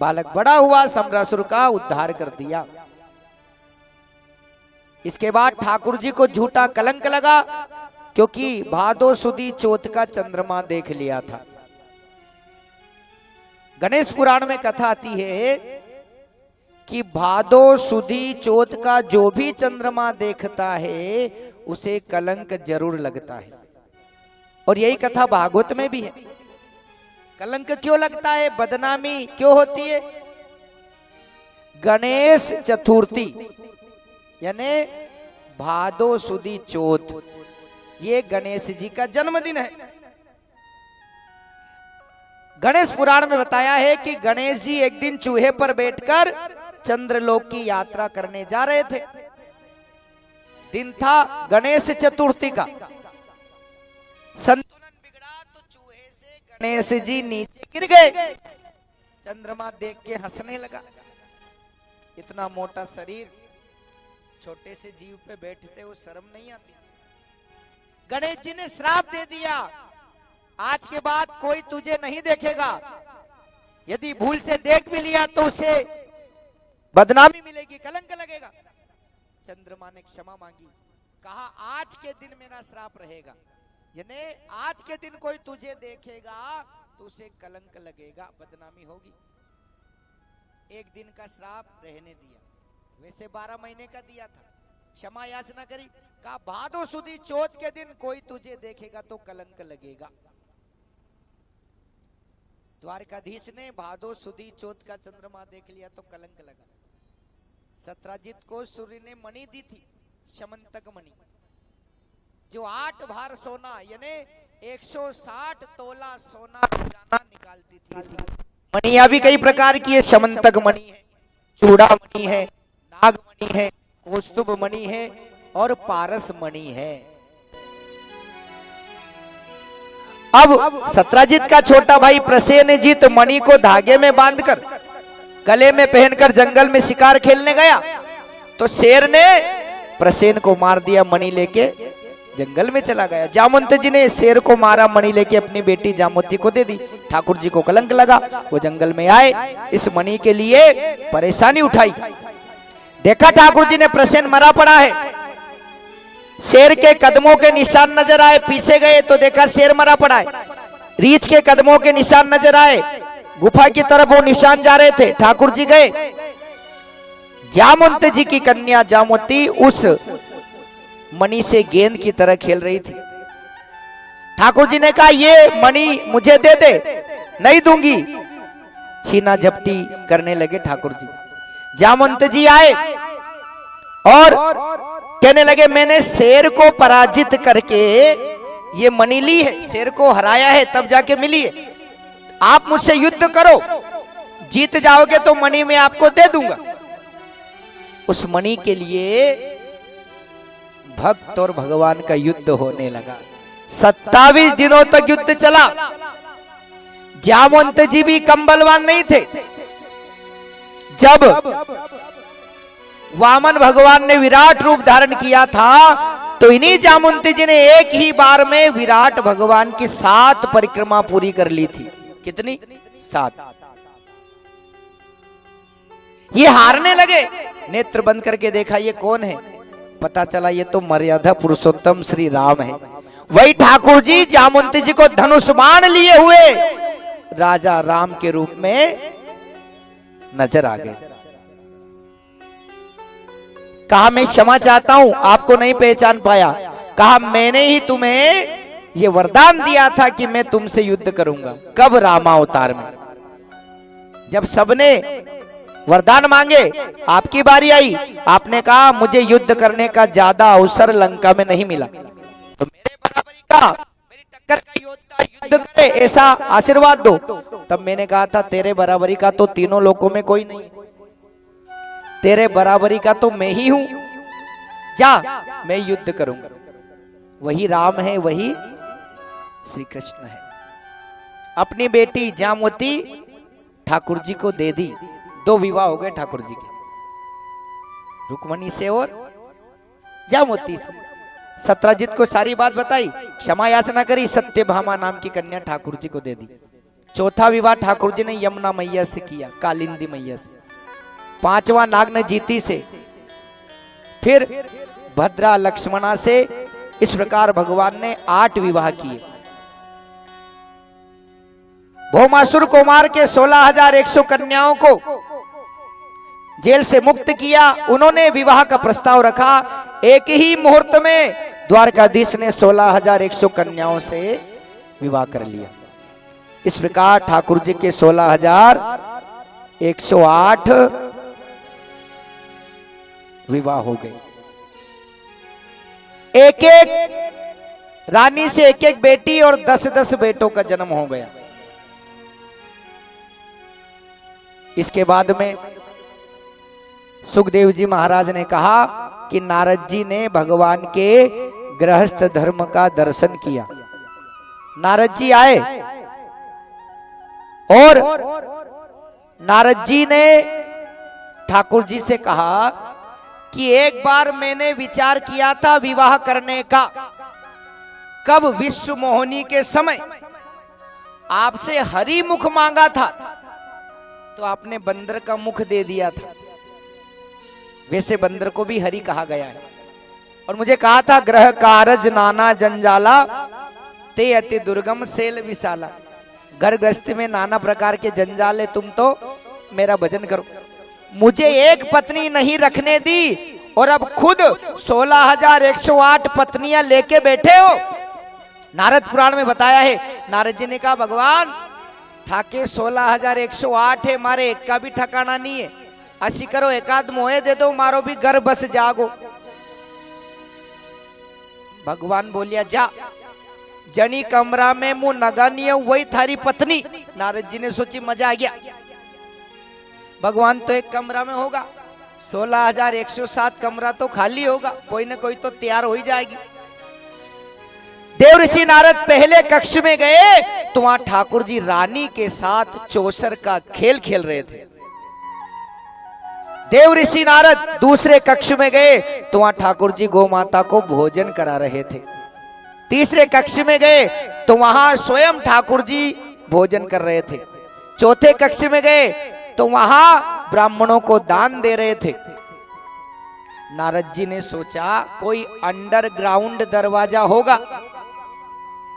बालक बड़ा हुआ, समरासुर का उद्धार कर दिया। इसके बाद ठाकुर जी को झूठा कलंक लगा, क्योंकि भादो सुदी चौथ का चंद्रमा देख लिया था। गणेश पुराण में कथा आती है कि भादो सुदी चौथ का जो भी चंद्रमा देखता है उसे कलंक जरूर लगता है। और यही कथा भागवत में भी है। कलंक क्यों लगता है, बदनामी क्यों होती है? गणेश चतुर्थी यानी भादो सुदी चौथ, ये गणेश जी का जन्मदिन है। गणेश पुराण में बताया है कि गणेश जी एक दिन चूहे पर बैठकर चंद्रलोक की यात्रा करने जा रहे थे। दिन था गणेश चतुर्थी का। संतुलन बिगड़ा तो चूहे से गणेश जी नीचे गिर गए। चंद्रमा देख के हंसने लगा। इतना मोटा शरीर, छोटे से जीव पे बैठते हो, शर्म नहीं आती? गणेश जी ने श्राप दे दिया, आज के बाद कोई तुझे नहीं देखेगा। यदि भूल से देख भी लिया तो उसे बदनामी मिलेगी, कलंक लगेगा। चंद्रमा ने क्षमा मांगी, कहा आज के दिन मेरा श्राप रहेगा, यानी आज के दिन कोई तुझे देखेगा तो उसे कलंक लगेगा, बदनामी होगी। एक दिन का श्राप रहने दिया, वैसे 12 महीने का दिया था। क्षमा याचना करी, कहा भादो सुदी चौथ के दिन कोई तुझे देखेगा तो कलंक लगेगा। द्वारकाधीश ने भादो सुदी चौथ का चंद्रमा देख लिया तो कलंक लगा। सत्राजित को सूर्य ने मणि दी थी, शमंतक मणि, जो 8 भार सोना यानी 160 तोला सोना रोजाना निकालती थी। मणियां भी कई प्रकार की है, शमंतक मणि है, चूड़ा मणि है, नाग मणि है, कौस्तुभ मणि है और पारस मणि है। अब सत्राजित का छोटा भाई प्रसेनजीत मणि को धागे में बांधकर गले में पहनकर जंगल में शिकार खेलने गया तो शेर ने प्रसेन को मार दिया, मणि लेके जंगल में चला गया। जामवंत जी ने शेर को मारा, मणि लेके अपनी बेटी जामवती को दे दी। ठाकुर जी को कलंक लगा, वो जंगल में आए, इस मणि के लिए परेशानी उठाई। देखा ठाकुर जी ने प्रसेन मरा पड़ा है, शेर के कदमों के निशान नजर आए, पीछे गए तो देखा शेर मरा पड़ा है। रीछ के कदमों के निशान नजर आए, गुफा की तरफ वो निशान जा रहे थे। ठाकुर जी गए, जामवंत जी की कन्या जामवती उस मणि से गेंद की तरह खेल रही थी। ठाकुर जी ने कहा ये मणि मुझे दे दे, नहीं दूंगी। छीना झपटी करने लगे ठाकुर जी। जामवंत जी आए और कहने लगे मैंने शेर को पराजित करके ये मणि ली है, शेर को हराया है तब जाके मिली है। आप मुझसे युद्ध करो, जीत जाओगे तो मणि मैं आपको दे दूंगा। उस मणि के लिए भक्त और भगवान का युद्ध होने लगा। 27 दिनों तक युद्ध चला। जामवंत जी भी कम बलवान नहीं थे। जब वामन भगवान ने विराट रूप धारण किया था तो इन्हीं जामवंत जी ने एक ही बार में विराट भगवान की 7 परिक्रमा पूरी कर ली थी। कितनी? 7। ये हारने लगे, नेत्र बंद करके देखा ये कौन है, पता चला ये तो मर्यादा पुरुषोत्तम श्री राम है। वही ठाकुर जी जामवंत जी को धनुष बाण लिए हुए राजा राम के रूप में नजर आ गए। कहा मैं क्षमा चाहता हूं, आपको नहीं पहचान पाया। कहा मैंने ही तुम्हें ये वरदान दिया था कि मैं तुमसे युद्ध करूंगा। कब? रामावतार में, जब सबने वरदान मांगे आपकी बारी आई, आपने कहा मुझे युद्ध करने का ज्यादा अवसर लंका में नहीं मिला, तो मेरे बराबरी का, मेरी टक्कर का योद्धा युद्ध करे ऐसा आशीर्वाद दो। तब मैंने कहा था तेरे बराबरी का तो तीनों लोकों में कोई नहीं, तेरे बराबरी का तो मैं ही हूं, जा मैं युद्ध करूंगा। वही राम है, वही श्री कृष्ण है। अपनी बेटी जामवती ठाकुर जी को दे दी। 2 विवाह हो गए ठाकुर जी के, रुक्मणी से और जामवती से। सत्राजित को सारी बात बताई, क्षमा याचना करी, सत्यभामा नाम की कन्या ठाकुर जी को दे दी। चौथा विवाह ठाकुर जी ने यमुना मैया से किया, कालिंदी मैया से। पांचवा नागन जीती से, फिर भद्रा लक्ष्मणा से। इस प्रकार भगवान ने 8 विवाह किए। भौमासुर कुमार के 16,100 कन्याओं को जेल से मुक्त किया। उन्होंने विवाह का प्रस्ताव रखा। एक ही मुहूर्त में द्वारकाधीश ने 16,100 कन्याओं से विवाह कर लिया। इस प्रकार ठाकुर जी के 16,108 विवाह हो गए। एक एक रानी से एक एक बेटी और 10-10 बेटों का जन्म हो गया। इसके बाद में सुखदेव जी महाराज ने कहा कि नारद जी ने भगवान के गृहस्थ धर्म का दर्शन किया। नारद जी आए और नारद जी ने ठाकुर जी से कहा कि एक बार मैंने विचार किया था विवाह करने का, कब विश्व मोहिनी के समय आपसे हरि मुख मांगा था तो आपने बंदर का मुख दे दिया था। वैसे बंदर को भी हरि कहा गया है। और मुझे कहा था ग्रह कारज नाना जंजाला ते अति दुर्गम सेल विशाला। घर गृहस्थी में नाना प्रकार के जंजाल है, तुम तो मेरा भजन करो। मुझे एक पत्नी नहीं रखने दी और अब खुद 16,108 पत्नियां लेके बैठे हो। नारद पुराण में बताया है। नारद जी ने कहा भगवान थाके 16,108 है, मारे एक का भी ठिकाना नहीं है। ऐसी करो एकाध मोहे दे दो, मारो भी घर बस जागो। भगवान बोलिया जा, जनी कमरा में मुंह नगानी वही थारी पत्नी। नारद जी ने सोची मजा आ गया, भगवान तो एक कमरा में होगा, 16,107 कमरा तो खाली होगा, कोई ना कोई तो तैयार हो ही जाएगी। देव ऋषि नारद पहले कक्ष में गए तो वहां ठाकुर जी रानी के साथ चौसर का खेल खेल रहे थे। देव ऋषि नारद दूसरे कक्ष में गए तो वहां ठाकुर जी गौ माता को भोजन करा रहे थे। तीसरे कक्ष में गए तो वहां स्वयं ठाकुर जी भोजन कर रहे थे। चौथे कक्ष में गए तो वहां ब्राह्मणों को दान दे रहे थे। नारद जी ने सोचा कोई अंडरग्राउंड दरवाजा होगा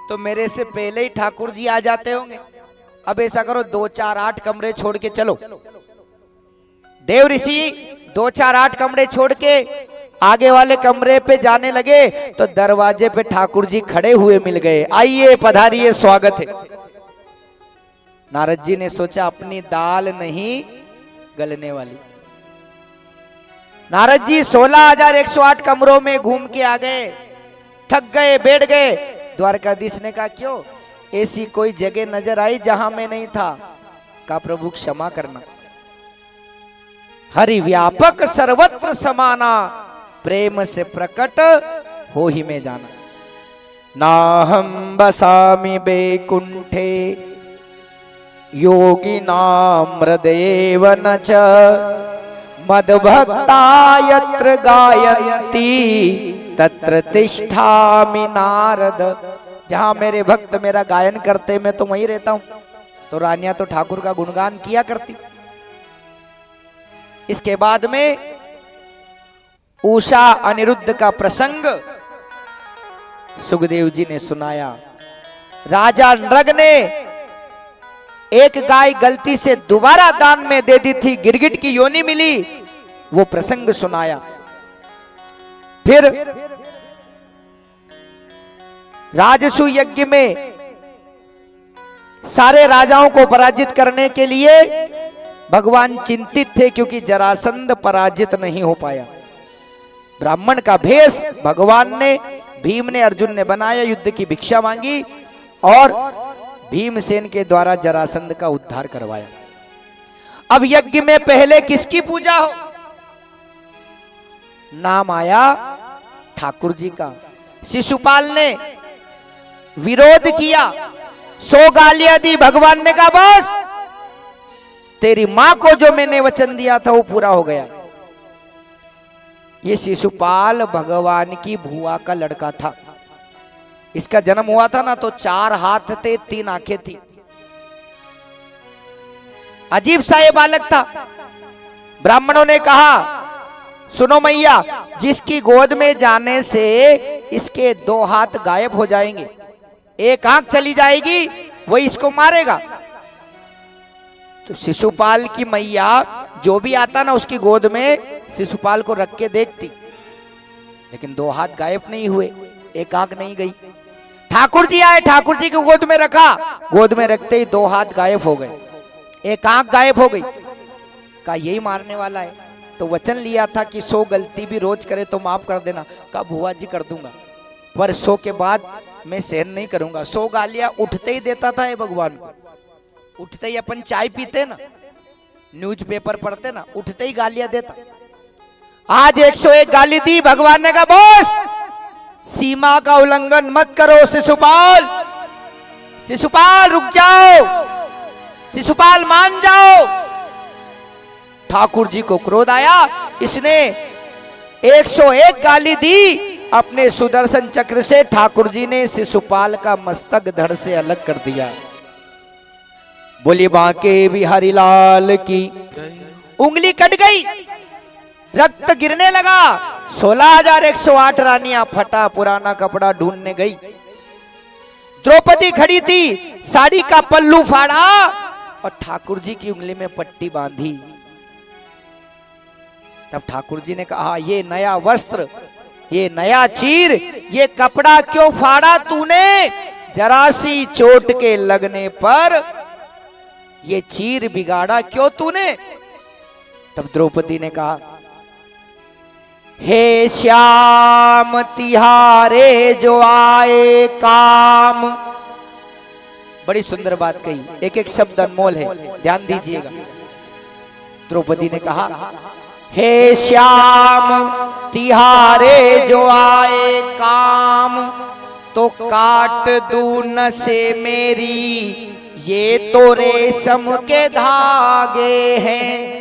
तो मेरे से पहले ही ठाकुर जी आ जाते होंगे। अब ऐसा करो 2-4-8 कमरे छोड़ के चलो। देव ऋषि 2-4-8 कमरे छोड़ के आगे वाले कमरे पे जाने लगे तो दरवाजे पे ठाकुर जी खड़े हुए मिल गए। आइए पधारिए, स्वागत है। नारद जी ने सोचा अपनी दाल नहीं गलने वाली। नारद जी 16,108 कमरों में घूम के आ गए, थक गए, बैठ गए। द्वारकाधीश ने कहा क्यों, ऐसी कोई जगह नजर आई जहां मैं नहीं था? कहा प्रभु क्षमा करना, हरि व्यापक सर्वत्र समाना, प्रेम से प्रकट हो ही में जाना। नाहं बसामि बैकुंठे योगिनां हृदयेव न च मद्भक्ता यत्र गायन्ति तत्र तिष्ठामि नारद। जहां मेरे भक्त मेरा गायन करते मैं तो वहीं रहता हूं। तो रानियां तो ठाकुर का गुणगान किया करती। इसके बाद में उषा अनिरुद्ध का प्रसंग सुखदेव जी ने सुनाया। राजा नृग ने एक गाय गलती से दोबारा दान में दे दी थी, गिरगिट की योनि मिली, वो प्रसंग सुनाया। फिर राजसु यज्ञ में सारे राजाओं को पराजित करने के लिए भगवान चिंतित थे क्योंकि जरासंध पराजित नहीं हो पाया। ब्राह्मण का भेष भगवान ने, भीम ने, अर्जुन ने बनाया, युद्ध की भिक्षा मांगी और भीमसेन के द्वारा जरासंध का उद्धार करवाया। अब यज्ञ में पहले किसकी पूजा हो? नाम आया ठाकुर जी का। शिशुपाल ने विरोध किया, 100 गालियां दी। भगवान ने कहा बस, तेरी मां को जो मैंने वचन दिया था वो पूरा हो गया। ये शिशुपाल भगवान की भुआ का लड़का था। इसका जन्म हुआ था ना तो 4 हाथ थे, 3 आंखें थी। अजीब सा ये बालक था। ब्राह्मणों ने कहा, सुनो मैया, जिसकी गोद में जाने से इसके 2 हाथ गायब हो जाएंगे, 1 आंख चली जाएगी, वही इसको मारेगा। तो शिशुपाल की मैया जो भी आता ना उसकी गोद में शिशुपाल को रख के देखती, लेकिन 2 हाथ गायब नहीं हुए, 1 आंख नहीं गई। ठाकुर जी आए, ठाकुर जी की गोद में रखा, गोद में रखते ही 2 हाथ गायब हो गए, 1 आंख गायब हो गई। कहा यही मारने वाला है। तो वचन लिया था कि 100 गलती भी रोज करे तो माफ कर देना। कब हुआ जी कर दूंगा, पर 100 के बाद मैं सहन नहीं करूंगा। 100 गालियां उठते ही देता था ये भगवान को। उठते ही अपन चाय पीते ना, न्यूज़पेपर पढ़ते ना, उठते ही गालियां देता। आज 101 गाली दी। भगवान ने कहा बॉस, सीमा का उल्लंघन मत करो शिशुपाल, शिशुपाल रुक जाओ, शिशुपाल मान जाओ। ठाकुर जी को क्रोध आया, इसने 101 गाली दी। अपने सुदर्शन चक्र से ठाकुर जी ने शिशुपाल का मस्तक धड़ से अलग कर दिया। बोली बांके बिहारी लाल की। उंगली कट गई, रक्त गिरने लगा। 16,108 रानियां फटा पुराना कपड़ा ढूंढने गई। द्रौपदी खड़ी थी, साड़ी का पल्लू फाड़ा और ठाकुर जी की उंगली में पट्टी बांधी। तब ठाकुर जी ने कहा, ये नया वस्त्र, ये नया चीर, ये कपड़ा क्यों फाड़ा तूने? जरा सी चोट के लगने पर ये चीर बिगाड़ा क्यों तूने? तब द्रौपदी ने कहा, हे श्याम तिहारे जो आए काम। बड़ी सुंदर बात कही, एक एक शब्द अनमोल है, ध्यान दीजिएगा। द्रौपदी ने कहा, हे श्याम तिहारे जो आए काम, तो काट दूं नसें मेरी, ये तो रेशम के धागे हैं।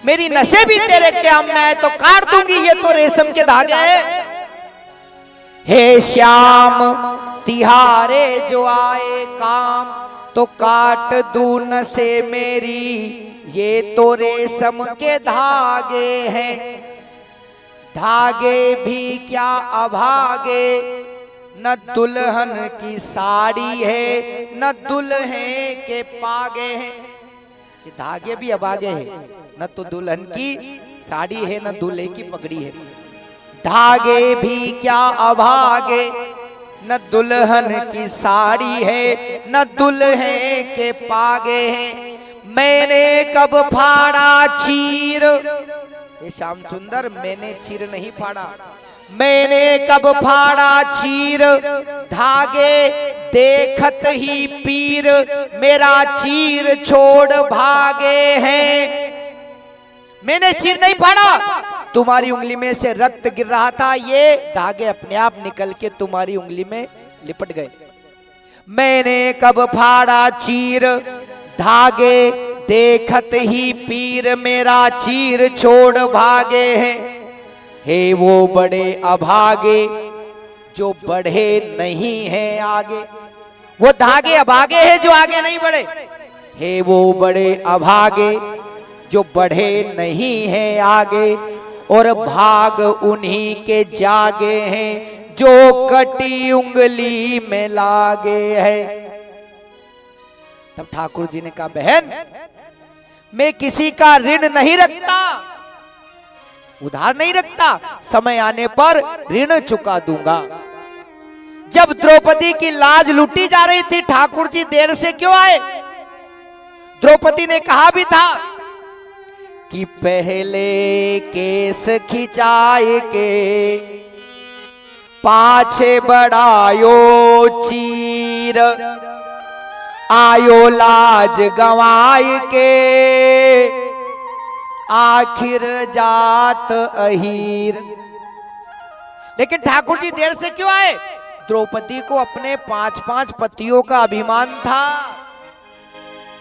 मेरी नसें भी तेरे काम में है तो काट दूंगी, ये तो रेशम के धागे हैं। हे श्याम तिहारे जो आए काम, तो काट दूं नसें मेरी, ये तो रेशम के धागे हैं। धागे भी क्या अभागे, न दुल्हन की साड़ी है, न दुल्हे के पागे हैं। ये धागे भी अभागे हैं, न तो दुल्हन की साड़ी है, न दूल्हे की पगड़ी है। धागे भी क्या अभागे, न दुल्हन की साड़ी है, न दुल्हे के पागे हैं। मैंने कब फाड़ा चीर, ये श्याम सुंदर, मैंने चीर नहीं फाड़ा। मैंने कब फाड़ा चीर, धागे देखत ही पीर, मेरा चीर छोड़ भागे हैं। मैंने चीर नहीं फाड़ा, तुम्हारी उंगली में से रक्त गिर रहा था, ये धागे अपने आप निकल के तुम्हारी उंगली में लिपट गए। मैंने कब फाड़ा चीर, धागे देखत ही पीर, मेरा चीर छोड़ भागे हैं। हे वो बड़े अभागे जो बढ़े नहीं हैं आगे। वो धागे अभागे हैं जो आगे नहीं बढ़े। हे वो बड़े अभागे जो बढ़े नहीं हैं आगे, और भाग उन्हीं के जागे हैं जो कटी उंगली में लागे है। तब ठाकुर जी ने कहा, बहन मैं किसी का ऋण नहीं रखता, उधार नहीं रखता, समय आने पर ऋण चुका दूंगा। जब द्रौपदी की लाज लूटी जा रही थी, ठाकुर जी देर से क्यों आए? द्रौपदी ने कहा भी था कि पहले केस खिंचाए के, पाछे बढ़ायो चीर, आयो लाज गंवाई के, आखिर जात अहीर। लेकिन ठाकुर जी देर से क्यों आए? द्रौपदी को अपने 5-5 पतियों का अभिमान था।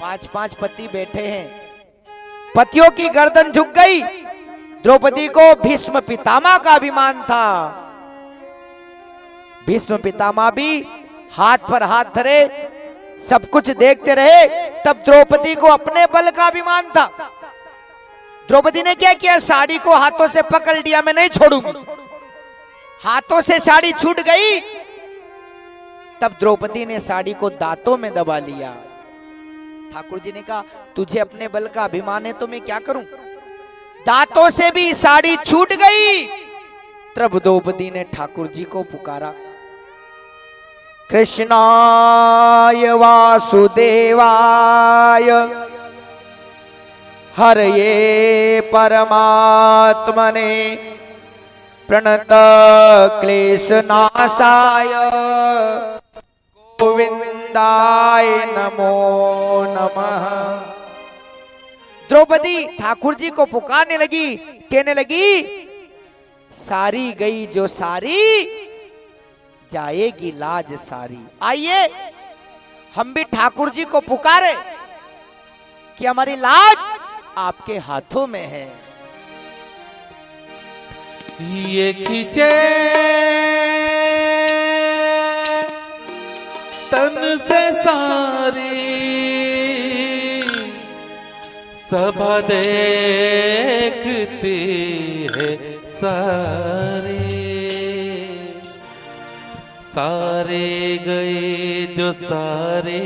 5-5 पति बैठे हैं, पतियों की गर्दन झुक गई। द्रौपदी को भीष्म पितामह का अभिमान था। भीष्म पितामह भी हाथ पर हाथ धरे सब कुछ देखते रहे। तब द्रौपदी को अपने बल का अभिमान था। द्रौपदी ने क्या किया, साड़ी को हाथों से पकड़ लिया, मैं नहीं छोड़ूंगी। हाथों से साड़ी छूट गई। तब द्रौपदी ने साड़ी को दांतों में दबा लिया। ठाकुर जी ने कहा, तुझे अपने बल का अभिमान है तो मैं क्या करूं। दांतों से भी साड़ी छूट गई। तब द्रौपदी ने ठाकुर जी को पुकारा, कृष्णाय वासुदेवाय हरये परमात्मने प्रणत क्लेशनाशाय गोविंदाय नमो नमः। द्रौपदी ठाकुर जी को पुकारने लगी, कहने लगी, सारी गई जो सारी, जाएगी लाज सारी। आइए हम भी ठाकुर जी को पुकारे कि हमारी लाज आपके हाथों में है। ये खींचे तन से सारी, सभा देखती है सारे। सारे गए जो सारे,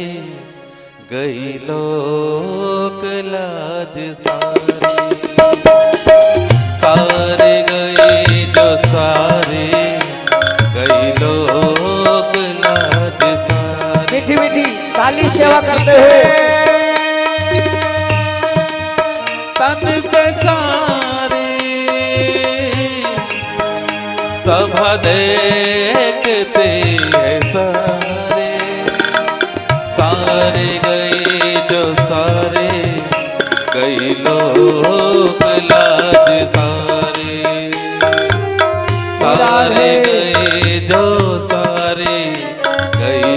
गई लोक लाज सारे। सारे गए जो सारे, गई लोक लाज सारे। मीठी मीठी काली सेवा करते हुए तन से सारे, सभा देखते हैं सारे। सारे गए जो सारे, गई लोक लाज सारे। सारे गए जो सारे, गई